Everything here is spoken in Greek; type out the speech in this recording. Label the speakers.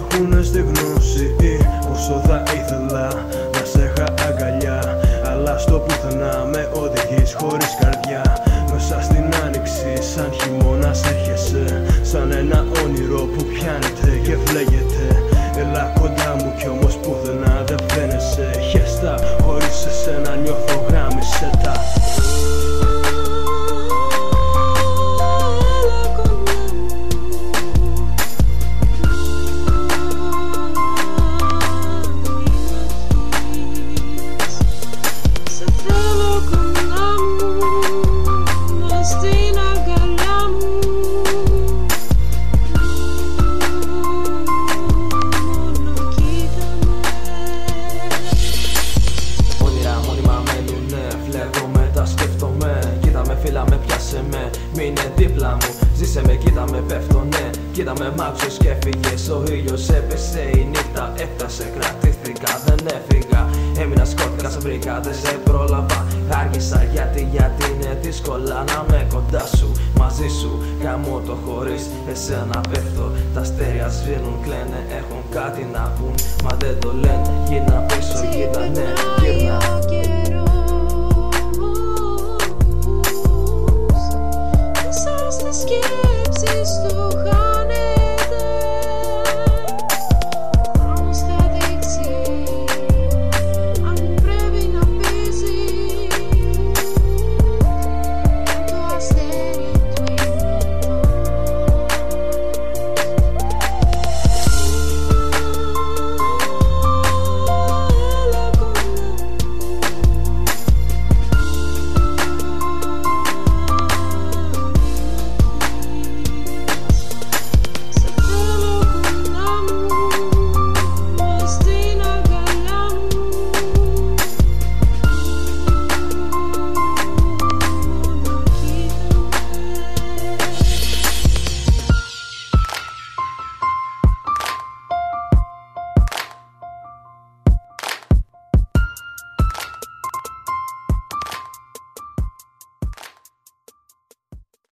Speaker 1: έχουνε στη γνώση όσο θα ήθελα να σε είχα αγκαλιά, αλλά στο πουθενά με οδηγείς χωρίς καρδιά. Μέσα στην άνοιξη σαν χειμώνας έρχεσαι, σαν ένα όνειρο που πιάνεται και φλέγεται. Έλα κοντά μου κι όμως πουθενά δεν φαίνεσαι. Χέστα, χωρίς εσένα νιώθω γράμμισέτα.
Speaker 2: Φίλα με, πιάσε με, μείνε δίπλα μου. Ζήσε με, κοίτα με, πέφτω ναι. Κοίτα με, μ' άκουσες και έφυγες. Ο ήλιος έπεσε, η νύχτα έφτασε. Κρατήθηκα, δεν έφυγα. Έμεινα, σκότηκα, σε βρήκα, δεν σε πρόλαβα. Άργησα γιατί είναι δύσκολα να με κοντά σου. Μαζί σου, γαμώ το χωρίς εσένα πέφτω. Τα αστέρια σβήνουν, κλαίνε, έχουν κάτι να πουν. Μα δεν το λένε, γύρνα πίσω, γύρνα ναι, γύρνα.